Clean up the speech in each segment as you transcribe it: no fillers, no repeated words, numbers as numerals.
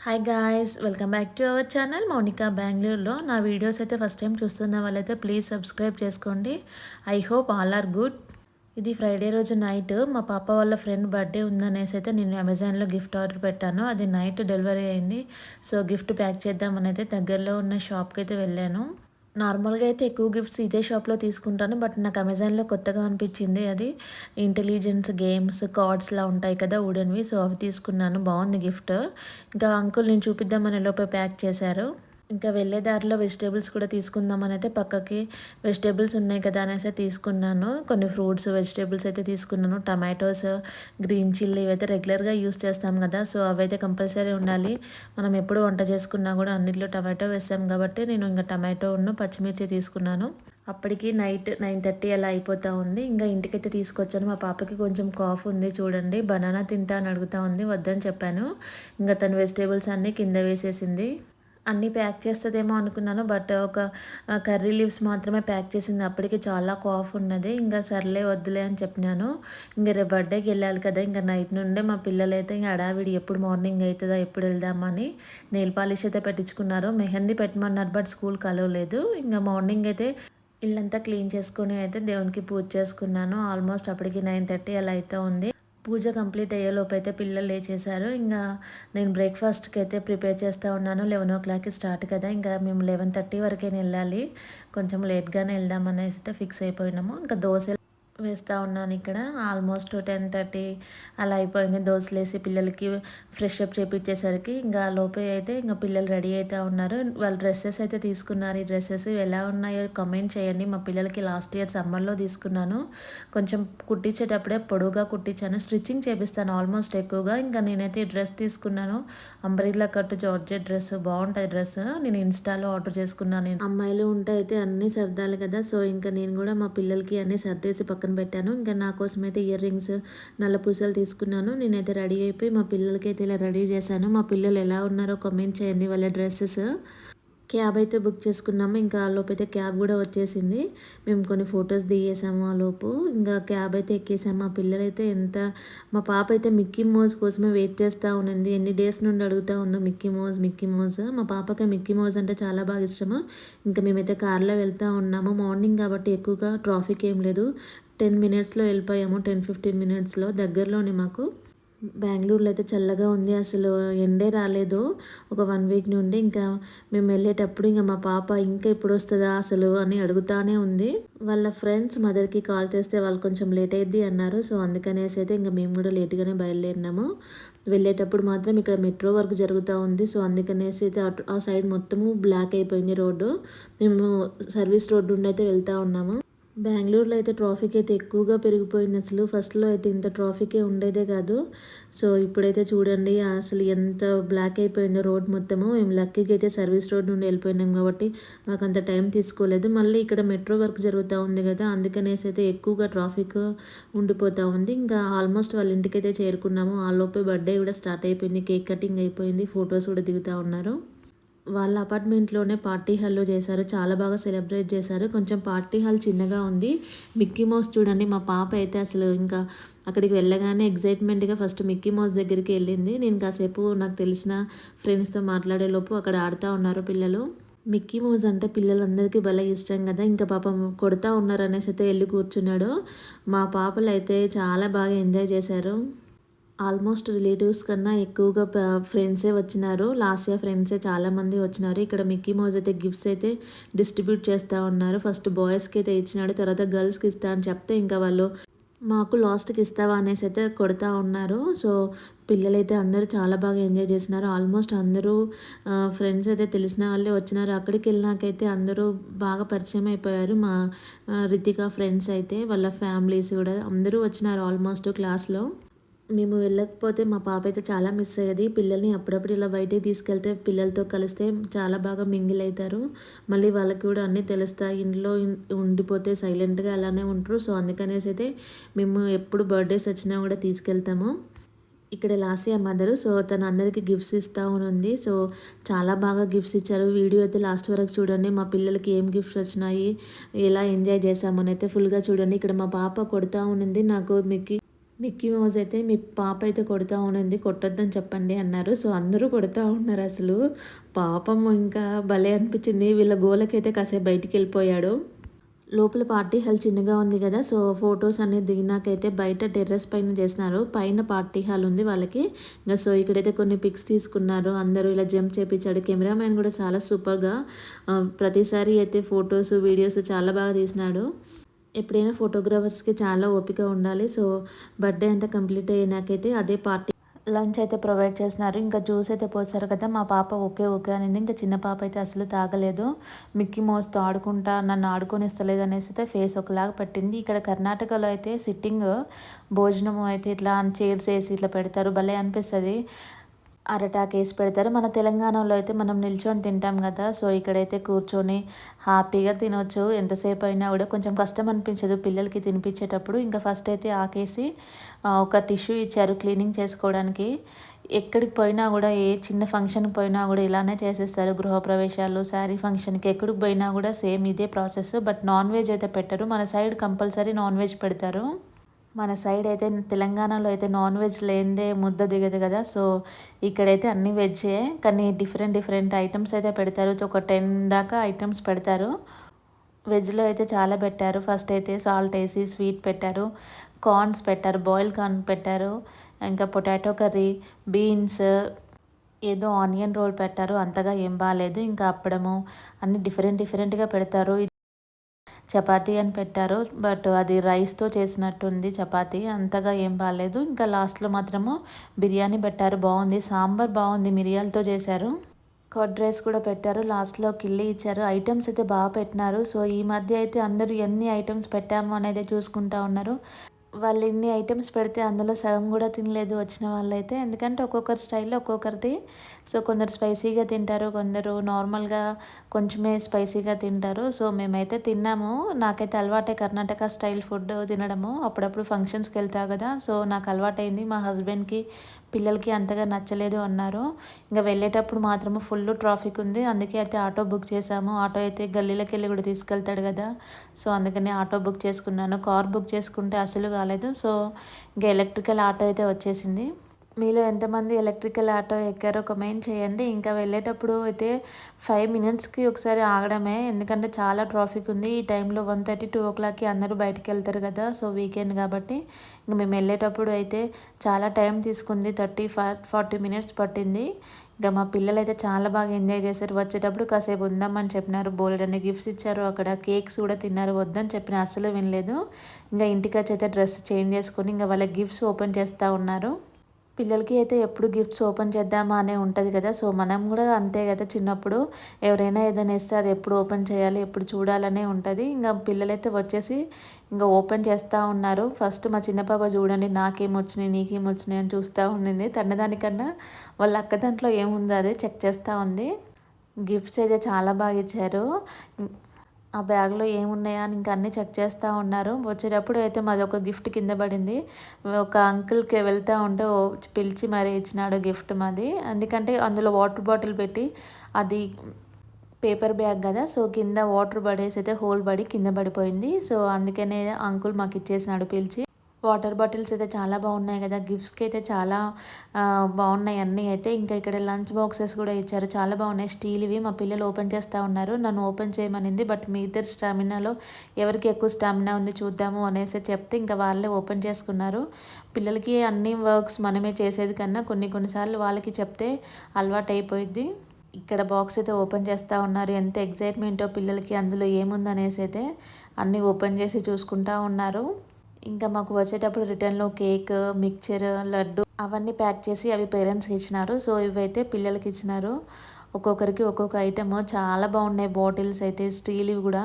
Hi guys, welcome back to our channel Mounika బెంగళూరులో. నా videos అయితే ఫస్ట్ టైం చూస్తున్న వాళ్ళైతే ప్లీజ్ సబ్స్క్రైబ్ చేసుకోండి. I hope all are good. ఇది ఫ్రైడే రోజు నైట్ మా పాప వాళ్ళ ఫ్రెండ్ బర్త్డే ఉందనేసి అయితే నేను అమెజాన్లో గిఫ్ట్ ఆర్డర్ పెట్టాను. అది నైట్ డెలివరీ అయింది. సో గిఫ్ట్ ప్యాక్ చేద్దామని అయితే దగ్గరలో ఉన్న షాప్కి అయితే వెళ్ళాను. నార్మల్గా అయితే ఎక్కువ గిఫ్ట్స్ ఇదే షాప్లో తీసుకుంటాను. బట్ నాకు అమెజాన్లో కొత్తగా అనిపించింది అది. ఇంటెలిజెన్స్ గేమ్స్ కార్డ్స్లా ఉంటాయి కదా వుడెన్వి. సో అవి తీసుకున్నాను. బాగుంది గిఫ్ట్. ఇంకా అంకుల్ నేను చూపిద్దామని లోపే ప్యాక్ చేశారు. ఇంకా వెళ్ళే దారిలో వెజిటేబుల్స్ కూడా తీసుకుందామని అయితే పక్కకి వెజిటేబుల్స్ ఉన్నాయి కదా అనేసి తీసుకున్నాను. కొన్ని ఫ్రూట్స్ వెజిటేబుల్స్ అయితే తీసుకున్నాను. టమాటోస్, గ్రీన్ చిల్లీ ఇవైతే రెగ్యులర్గా యూస్ చేస్తాం కదా. సో అవైతే కంపల్సరీ ఉండాలి. మనం ఎప్పుడు వంట చేసుకున్నా కూడా అన్నిట్లో టమాటో వేస్తాం కాబట్టి నేను ఇంకా టమాటోను పచ్చిమిర్చి తీసుకున్నాను. అప్పటికి నైట్ 9:30 అలా అయిపోతూ ఉంది. ఇంకా ఇంటికైతే తీసుకొచ్చాను. మా పాపకి కొంచెం కాఫ్ ఉంది చూడండి. బనానా తింటా అని అడుగుతూ ఉంది. వద్దని చెప్పాను. ఇంకా తను వెజిటేబుల్స్ అన్నీ కింద వేసేసింది. అన్నీ ప్యాక్ చేస్తుందేమో అనుకున్నాను. బట్ ఒక కర్రీ లీవ్స్ మాత్రమే ప్యాక్ చేసింది. అప్పటికి చాలా కాఫ్ ఉన్నది. ఇంకా సర్లే వద్దులే అని చెప్పినాను. ఇంకా రేపు బర్త్డేకి వెళ్ళాలి కదా. ఇంకా నైట్ నుండే మా పిల్లలైతే ఇంకా హడావిడి ఎప్పుడు మార్నింగ్ అవుతుందా ఎప్పుడు వెళ్దామని నెయిల్ పాలిష్ అయితే పెట్టించుకున్నారు. మెహందీ పెట్టమన్నారు బట్ స్కూల్ కలవలేదు. ఇంకా మార్నింగ్ అయితే ఇల్లంతా క్లీన్ చేసుకొని అయితే దేవునికి పూజ చేసుకున్నాను. ఆల్మోస్ట్ అప్పటికి 9:30 అలా అయితే ఉంది. పూజ కంప్లీట్ అయ్యేలోపు అయితే పిల్లలు లేచేశారు. ఇంకా నేను బ్రేక్ఫాస్ట్కి అయితే ప్రిపేర్ చేస్తూ ఉన్నాను. 11 స్టార్ట్ కదా. ఇంకా మేము 11:30 వరకే వెళ్ళాలి. కొంచెం లేట్గానే వెళ్దామనేసి అయితే ఫిక్స్ అయిపోయినాము. ఇంకా దోశ వేస్తూ ఉన్నాను ఇక్కడ. ఆల్మోస్ట్ 10:30 అలా అయిపోయింది. దోశలేసి పిల్లలకి ఫ్రెష్ అప్ చేపించేసరికి ఇంకా లోపే అయితే ఇంకా పిల్లలు రెడీ అవుతూ ఉన్నారు. వాళ్ళు డ్రెస్సెస్ అయితే తీసుకున్నారు. ఈ డ్రెస్సెస్ ఎలా ఉన్నాయో కమెంట్ చేయండి. మా పిల్లలకి లాస్ట్ ఇయర్ సమ్మర్లో తీసుకున్నాను. కొంచెం కుట్టించేటప్పుడే పొడుగా కుట్టించాను. స్టిచ్చింగ్ చేపిస్తాను ఆల్మోస్ట్ ఎక్కువగా. ఇంకా నేనైతే ఈ డ్రెస్ తీసుకున్నాను. అంబ్రిల్లా కట్ జార్జెట్ డ్రెస్ బాగుంటుంది. డ్రెస్ నేను ఇన్స్టాలో ఆర్డర్ చేసుకున్నాను. అమ్మాయిలు ఉంటే అయితే అన్నీ సర్దాలి కదా. సో ఇంకా నేను కూడా మా పిల్లలకి అన్నీ సర్దేసి పక్కన పెట్టాను. ఇంకా నా కోసం అయితే ఇయర్ రింగ్స్, నల్ల పూసలు తీసుకున్నాను. నేనైతే రెడీ అయిపోయి మా పిల్లలకైతే ఇలా రెడీ చేశాను. మా పిల్లలు ఎలా ఉన్నారో కామెంట్ చేయండి. వాళ్ళ డ్రెస్సెస్. క్యాబ్ అయితే బుక్ చేసుకున్నాము. ఇంకా ఆ లోపు అయితే క్యాబ్ కూడా వచ్చేసింది. మేము కొన్ని ఫొటోస్ దిగేసాము ఆ లోపు. ఇంకా క్యాబ్ అయితే ఎక్కేసాము. మా పిల్లలైతే మా పాప అయితే మిక్కీ మౌజ్ కోసమే వెయిట్ చేస్తూ ఉన్నింది. ఎన్ని డేస్ నుండి అడుగుతూ ఉందో మిక్కీ మౌజ్ మిక్కీ మౌజ్. మా పాపకి మిక్కీ మౌజ్ అంటే చాలా బాగా ఇష్టము. ఇంకా మేమైతే కార్లో వెళ్తూ ఉన్నాము. మార్నింగ్ కాబట్టి ఎక్కువగా ట్రాఫిక్ ఏం లేదు. 10 మినిట్స్లో వెళ్ళిపోయాము. 10-15 మినిట్స్లో దగ్గరలోనే మాకు. బెంగళూరులో అయితే చల్లగా ఉంది. అసలు ఎండే రాలేదు ఒక 1 వీక్ నుండి. ఇంకా మేము వెళ్ళేటప్పుడు ఇంకా మా పాప ఇంకా ఎప్పుడు వస్తుందా అసలు అని అడుగుతానే ఉంది. వాళ్ళ ఫ్రెండ్స్ మదర్కి కాల్ చేస్తే వాళ్ళు కొంచెం లేట్ అయ్యిద్ది అన్నారు. సో అందుకనేసి అయితే ఇంకా మేము కూడా లేట్గానే బయలుదేరినాము. వెళ్ళేటప్పుడు మాత్రం ఇక్కడ మెట్రో వర్క్ జరుగుతూ ఉంది. సో అందుకనేసి అయితే ఆ సైడ్ మొత్తము బ్లాక్ అయిపోయింది రోడ్డు. మేము సర్వీస్ రోడ్డు నుండి అయితే వెళ్తూ ఉన్నాము. బెంగళూరులో అయితే ట్రాఫిక్ అయితే ఎక్కువగా పెరిగిపోయింది. అసలు ఫస్ట్లో అయితే ఇంత ట్రాఫికే ఉండేదే కాదు. సో ఇప్పుడైతే చూడండి అసలు ఎంత బ్లాక్ అయిపోయిందో రోడ్ మొత్తము. మేము లక్కీకి అయితే సర్వీస్ రోడ్ నుండి వెళ్ళిపోయినాం కాబట్టి మాకు అంత టైం తీసుకోలేదు. మళ్ళీ ఇక్కడ మెట్రో వర్క్ జరుగుతూ ఉంది కదా. అందుకనేసి అయితే ఎక్కువగా ట్రాఫిక్ ఉండిపోతూ ఉంది. ఇంకా ఆల్మోస్ట్ వాళ్ళ ఇంటికైతే చేరుకున్నాము. ఆ లోపే బర్త్డే కూడా స్టార్ట్ అయిపోయింది. కేక్ కటింగ్ అయిపోయింది. ఫొటోస్ కూడా దిగుతూ ఉన్నారు. వాళ్ళ అపార్ట్మెంట్లోనే పార్టీ హాల్లో చేశారు. చాలా బాగా సెలబ్రేట్ చేశారు. కొంచెం పార్టీ హాల్ చిన్నగా ఉంది. మిక్కీ మౌస్ చూడండి మా పాప అయితే అసలు ఇంకా అక్కడికి వెళ్ళగానే ఎగ్జైట్మెంట్గా ఫస్ట్ మిక్కీ మౌస్ దగ్గరికి వెళ్ళింది. నేను కాసేపు నాకు తెలిసిన ఫ్రెండ్స్తో మాట్లాడేలోపు అక్కడ ఆడుతూ ఉన్నారు పిల్లలు. మిక్కీ మౌస్ అంటే పిల్లలందరికీ భలే ఇష్టం కదా. ఇంకా పాపం కొడుతూ ఉన్నారు అనేసి అయితే వెళ్ళి కూర్చున్నాడు. మా పాపలు అయితే చాలా బాగా ఎంజాయ్ చేశారు. ఆల్మోస్ట్ రిలేటివ్స్ కన్నా ఎక్కువగా ఫ్రెండ్సే వచ్చినారు. లాస్ట్ ఇయర్ ఫ్రెండ్సే చాలామంది వచ్చినారు. ఇక్కడ మిక్కీ మౌజ్ అయితే గిఫ్ట్స్ అయితే డిస్ట్రిబ్యూట్ చేస్తూ ఉన్నారు. ఫస్ట్ బాయ్స్కి అయితే ఇచ్చినాడు. తర్వాత గర్ల్స్కి ఇస్తా అని చెప్తే ఇంకా వాళ్ళు మాకు లాస్ట్కి ఇస్తావా అనేసి అయితే కొడుతూ ఉన్నారు. సో పిల్లలైతే అందరూ చాలా బాగా ఎంజాయ్ చేసినారు. ఆల్మోస్ట్ అందరూ ఫ్రెండ్స్ అయితే తెలిసిన వాళ్ళే వచ్చినారు. అక్కడికి వెళ్ళినాకైతే అందరూ బాగా పరిచయం అయిపోయారు. మా రితిక ఫ్రెండ్స్ అయితే వాళ్ళ ఫ్యామిలీస్ కూడా అందరూ వచ్చినారు ఆల్మోస్ట్ క్లాస్లో. మేము వెళ్ళకపోతే మా పాప అయితే చాలా మిస్ అయ్యేది. పిల్లల్ని అప్పుడప్పుడు ఇలా బయటికి తీసుకెళ్తే పిల్లలతో కలిస్తే చాలా బాగా మింగిల్ అవుతారు. మళ్ళీ వాళ్ళకి కూడా అన్నీ తెలుస్తాయి. ఇంట్లో ఉండిపోతే సైలెంట్గా అలానే ఉంటారు. సో అందుకనేసి అయితే మేము ఎప్పుడు బర్త్డేస్ వచ్చినా కూడా తీసుకెళ్తాము. ఇక్కడ లాసియా మదరు. సో తను అందరికీ గిఫ్ట్స్ ఇస్తూ ఉంది. సో చాలా బాగా గిఫ్ట్స్ ఇచ్చారు. వీడియో అయితే లాస్ట్ వరకు చూడండి. మా పిల్లలకి ఏం గిఫ్ట్స్ వచ్చినాయి, ఎలా ఎంజాయ్ చేసామని అయితే ఫుల్గా చూడండి. ఇక్కడ మా పాప కొడుతూ ఉన్నింది. నాకు మిక్కీ మిక్కీ మౌస్ అయితే మీ పాప అయితే కొడతా ఉన్నింది, కొట్టొద్దని చెప్పండి అన్నారు. సో అందరూ కొడతా ఉన్నారు అసలు. పాపం ఇంకా భలే అనిపించింది. వీళ్ళ గోలకైతే కాసేపు బయటికెళ్ళిపోయాడు. లోపల పార్టీ హాల్ చిన్నగా ఉంది కదా! సో ఫోటోస్ అనేది దిగినాకైతే బయట టెర్రస్ పైన చేసినారు. పైన పార్టీ హాల్ ఉంది వాళ్ళకి. సో ఇక్కడైతే కొన్ని పిక్స్ తీసుకున్నారు. అందరూ ఇలా జంప్ చేపించాడు. కెమెరామ్యాన్ కూడా చాలా సూపర్‌గా ప్రతిసారి అయితే ఫోటోస్, వీడియోస్ చాలా బాగా తీసినాడు. ఎప్పుడైనా ఫోటోగ్రాఫర్స్‌కి చాలా ఓపిక ఉండాలి. సో బర్త్‌డే అంతా కంప్లీట్ అయ్యినాకైతే అదే పార్టీ లంచ్ అయితే ప్రొవైడ్ చేసినారు. ఇంకా జ్యూస్ అయితే పోసారు కదా! మా పాప ఓకే, ఓకే అనింది. ఇంకా చిన్న పాప అయితే అసలు తాగలేదు. మిక్కీ మౌస్‌తో ఆడుకుంటా నన్ను ఆడుకోనిస్తలేదు అనేసి అయితే ఫేస్ ఒకలాగా పెట్టింది. ఇక్కడ కర్ణాటకలో అయితే సిట్టింగ్ భోజనము అయితే ఇట్లా చైర్స్ ఏసి ఇట్లా పెడతారు. భలే అనిపిస్తది. అరటాకేసి పెడతారు. మన తెలంగాణలో అయితే మనం నిల్చొని తింటాం కదా! సో ఇక్కడైతే కూర్చొని హ్యాపీగా తినొచ్చు. ఎంతసేపు అయినా కూడా కొంచెం కష్టం అనిపించదు పిల్లలకి తినిపించేటప్పుడు. ఇంకా ఫస్ట్ అయితే ఆకేసి ఒక టిష్యూ ఇచ్చారు క్లీనింగ్ చేసుకోవడానికి. ఎక్కడికి పోయినా కూడా ఏ చిన్న ఫంక్షన్‌కి పోయినా కూడా ఇలానే చేసేస్తారు. గృహప్రవేశాలు, శారీ ఫంక్షన్‌కి ఎక్కడికి పోయినా కూడా సేమ్ ఇదే ప్రాసెస్. బట్ నాన్ వెజ్ అయితే పెట్టరు. మన సైడ్ కంపల్సరీ నాన్ వెజ్ పెడతారు. మన సైడ్ అయితే తెలంగాణలో అయితే నాన్ వెజ్ లేనిదే ముద్ద దిగదు కదా! సో ఇక్కడైతే అన్నీ వెజ్జే. కానీ డిఫరెంట్ డిఫరెంట్ ఐటెమ్స్ అయితే పెడతారు. ఒక 10 దాకా ఐటెమ్స్ పెడతారు. వెజ్‌లో అయితే చాలా పెట్టారు. ఫస్ట్ అయితే సాల్ట్ ఏసి స్వీట్ పెట్టారు. కార్న్స్ పెట్టారు. బాయిల్డ్ కార్న్ పెట్టారు. ఇంకా పొటాటో కర్రీ, బీన్స్, ఏదో ఆనియన్ రోల్ పెట్టారు. అంతగా ఏం బాలేదు. ఇంకా అప్పడము అన్నీ డిఫరెంట్ డిఫరెంట్‌గా పెడతారు. చపాతీ అని పెట్టారు. బట్ అది రైస్‌తో చేసినట్టుంది చపాతీ. అంతగా ఏం బాలేదు. ఇంకా లాస్ట్‌లో మాత్రము బిర్యానీ పెట్టారు. బావుంది. సాంబార్ బావుంది. మిరియాలతో చేశారు. కర్డ్ రైస్ కూడా పెట్టారు. లాస్ట్‌లో కిళ్ళి ఇచ్చారు. ఐటెమ్స్ అయితే పెట్టినారు. సో ఈ మధ్య అయితే అందరూ ఎన్ని ఐటెమ్స్ పెట్టాము అనేది చూసుకుంటా ఉన్నారు. వాళ్ళు ఇన్ని ఐటెమ్స్ పెడితే అందులో సగం కూడా తినలేదు వచ్చిన వాళ్ళైతే. ఎందుకంటే ఒక్కొక్కరి స్టైల్‌లో ఒక్కొక్కరిది. సో కొందరు స్పైసీగా తింటారు. కొందరు నార్మల్‌గా కొంచెమే స్పైసీగా తింటారు. సో మేమైతే తిన్నాము. నాకైతే అలవాటే కర్ణాటక స్టైల్ ఫుడ్ తినడము. అప్పుడప్పుడు ఫంక్షన్స్‌కి వెళ్తా కదా! సో నాకు అలవాటైంది. మా హస్బెండ్‌కి, పిల్లలకి అంతగా నచ్చలేదు అన్నారు. ఇంక వెళ్ళేటప్పుడు మాత్రము ఫుల్ ట్రాఫిక్ ఉంది. అందుకే అయితే ఆటో బుక్ చేశాము. ఆటో అయితే గల్లీలోకెళ్ళి కూడా తీసుకెళ్తాడు కదా! సో అందుకని ఆటో బుక్ చేసుకున్నాను. కార్ బుక్ చేసుకుంటే అసలు కాలేదు. సో ఇంక ఎలక్ట్రికల్ ఆటో అయితే వచ్చేసింది. మీలో ఎంతమంది ఎలక్ట్రికల్ ఆటో ఎక్కారో కామెంట్ చేయండి. ఇంకా వెళ్ళేటప్పుడు అయితే 5 మినిట్స్‌కి ఒకసారి ఆగడమే. ఎందుకంటే చాలా ట్రాఫిక్ ఉంది. ఈ టైంలో 1:30, 2:00కి అందరూ బయటికెళ్తారు కదా! సో వీకెండ్ కాబట్టి ఇంక మేము వెళ్ళేటప్పుడు అయితే చాలా టైం తీసుకుంది. 40 మినిట్స్ పట్టింది. ఇంకా మా పిల్లలైతే చాలా బాగా ఎంజాయ్ చేశారు. వచ్చేటప్పుడు కాసేపు ఉందామని చెప్పినారు. బోలెడన్ని గిఫ్ట్స్ ఇచ్చారు. అక్కడ కేక్స్ కూడా తిన్నారు. వద్దని చెప్పినా అస్సలు వినలేదు. ఇంక ఇంటికొచ్చి అయితే డ్రెస్ చేంజ్ చేసుకొని ఇంక వాళ్ళ గిఫ్ట్స్ ఓపెన్ చేస్తా ఉన్నారు. పిల్లలకి అయితే ఎప్పుడు గిఫ్ట్స్ ఓపెన్ చేద్దామా అనే ఉంటది కదా! సో మనం కూడా అంతే కదా! చిన్నప్పుడు ఎవరైనా ఏదైనా ఇస్తే అది ఎప్పుడు ఓపెన్ చేయాలి, ఎప్పుడు చూడాలనే ఉంటది. ఇంక పిల్లలైతే వచ్చేసి ఇంక ఓపెన్ చేస్తా ఉన్నారు. ఫస్ట్ మా చిన్న పాప చూడండి నాకేమొచ్చినాయి, నీకేమొచ్చినాయి అని చూస్తా ఉండింది. దానికన్నా వాళ్ళ అక్క దాంట్లో ఏముందో అదే చెక్ చేస్తా ఉంది. గిఫ్ట్స్ అయితే చాలా బాగా ఇచ్చారు. ఆ బ్యాగ్‌లో ఏమున్నాయా అని ఇంక అన్నీ చెక్ చేస్తా ఉన్నారు. వచ్చేటప్పుడు అయితే మాదొక గిఫ్ట్ కింద పడింది. ఒక అంకుల్‌కి వెళ్తా ఉంటే పిలిచి మరీ ఇచ్చినాడు గిఫ్ట్ మాది. ఎందుకంటే అందులో వాటర్ బాటిల్ పెట్టి అది పేపర్ బ్యాగ్ కదా! సో కింద వాటర్ పడేసి అయితే హోల్ పడి కింద పడిపోయింది. సో అందుకనే అంకుల్ మాకిచ్చేసినాడు పిలిచి. వాటర్ బాటిల్స్ అయితే చాలా బాగున్నాయి కదా! గిఫ్ట్స్‌కి అయితే చాలా బాగున్నాయి అన్నీ అయితే. ఇంకా ఇక్కడ లంచ్ బాక్సెస్ కూడా ఇచ్చారు. చాలా బాగున్నాయి. స్టీల్‌వి మా పిల్లలు ఓపెన్ చేస్తా ఉన్నారు. నన్ను ఓపెన్ చేయమనింది. బట్ మీ ఇద్దరి స్టామినాలో ఎవరికి ఎక్కువ స్టామినా ఉంది చూద్దాము అనేసి చెప్తే ఇంకా వాళ్ళే ఓపెన్ చేసుకున్నారు. పిల్లలకి అన్ని వర్క్స్ మనమే చేసేది కన్నా కొన్ని కొన్ని సార్లు వాళ్ళకి చెప్తే అలవాటయిపోయిద్ది. ఇక్కడ బాక్స్ అయితే ఓపెన్ చేస్తా ఉన్నారు. ఎంత ఎక్సైట్‌మెంటో పిల్లలకి అందులో ఏముందనేసి అయితే అన్నీ ఓపెన్ చేసి చూసుకుంటా ఉన్నారు. ఇంకా మాకు వచ్చేటప్పుడు రిటర్న్‌లో కేక్, మిక్చర్, లడ్డు అవన్నీ ప్యాక్ చేసి అవి పేరెంట్స్‌కి ఇచ్చినారు. సో ఇవైతే పిల్లలకి ఇచ్చినారు. ఒక్కొక్కరికి ఒక్కొక్క ఐటెము చాలా బాగున్నాయి. బాటిల్స్ అయితే స్టీల్‌వి కూడా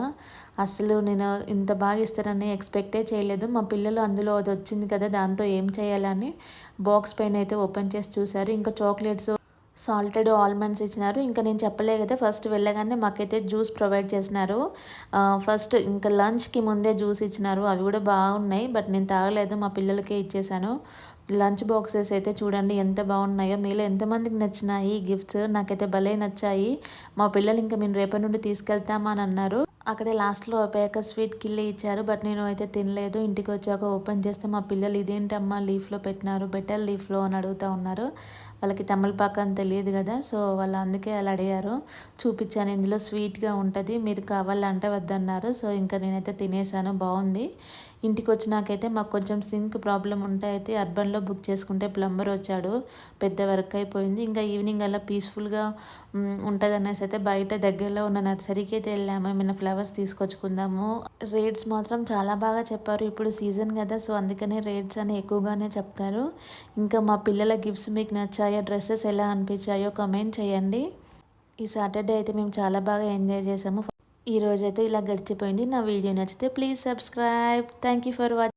అస్సలు నేను ఇంత బాగా ఇస్తారని ఎక్స్‌పెక్టే చేయలేదు. మా పిల్లలు అందులో అది వచ్చింది కదా! దాంతో ఏం చేయాలని బాక్స్ పైన అయితే ఓపెన్ చేసి చూసారు. ఇంకా చాక్లెట్స్, సాల్టెడ్ ఆల్మండ్స్ ఇచ్చినారు. ఇంకా నేను చెప్పలే కదా! ఫస్ట్ వెళ్ళగానే మాకైతే జ్యూస్ ప్రొవైడ్ చేసినారు. ఫస్ట్ ఇంకా లంచ్‌కి ముందే జ్యూస్ ఇచ్చినారు. అవి కూడా బాగున్నాయి. బట్ నేను తాగలేదు. మా పిల్లలకే ఇచ్చేసాను. లంచ్ బాక్సెస్ అయితే చూడండి ఎంత బాగున్నాయో. మీలో ఎంతమందికి నచ్చినాయి గిఫ్ట్స్? నాకైతే భలే నచ్చాయి. మా పిల్లలు ఇంకా మేము రేపటి నుండి తీసుకెళ్తామని అన్నారు. అక్కడే లాస్ట్‌లో అయిపోయాక స్వీట్ కిల్లీ ఇచ్చారు. బట్ నేను అయితే తినలేదు. ఇంటికి వచ్చాక ఓపెన్ చేస్తే మా పిల్లలు ఇదేంటమ్మా లీఫ్‌లో పెట్టినారు, బెటర్ లీఫ్‌లో అని అడుగుతా ఉన్నారు. వాళ్ళకి తమలపాకు అని తెలియదు కదా! సో, వాళ్ళు అందుకే అలా అడిగారు. చూపించాను ఇందులో స్వీట్‌గా ఉంటది. మీరు కావాలంటే వద్దన్నారు. సో, ఇంకా నేనైతే తినేసాను. బావుంది. ఇంటికొచ్చినాకైతే మాకు కొంచెం సింక్ ప్రాబ్లమ్ ఉంటే అయితే అర్బన్‌లో బుక్ చేసుకుంటే ప్లంబర్ వచ్చాడు. పెద్ద వర్క్ అయిపోయింది. ఇంకా ఈవినింగ్ అలా పీస్‌ఫుల్‌గా ఉంటదనేసి అయితే బయట దగ్గరలో ఉన్న నర్సరీకి అయితే వెళ్ళాము. ఏమైనా ఫ్లవర్స్ తీసుకొచ్చుకుందాము. రేట్స్ మాత్రం చాలా బాగా చెప్పారు. ఇప్పుడు సీజన్ కదా! సో, అందుకనే రేట్స్ అని ఎక్కువగానే చెప్తారు. ఇంకా మా పిల్లల గిఫ్ట్స్ మీకు నచ్చాయో, డ్రెసెస్ ఎలా అనిపించాయో కామెంట్ చేయండి. ఈ సాటర్డే అయితే మేము చాలా బాగా ఎంజాయ్ చేసాము. ఈరోజైతే ఇలా గడిచిపోయింది. నా వీడియో నచ్చితే please subscribe. Thank you for watching.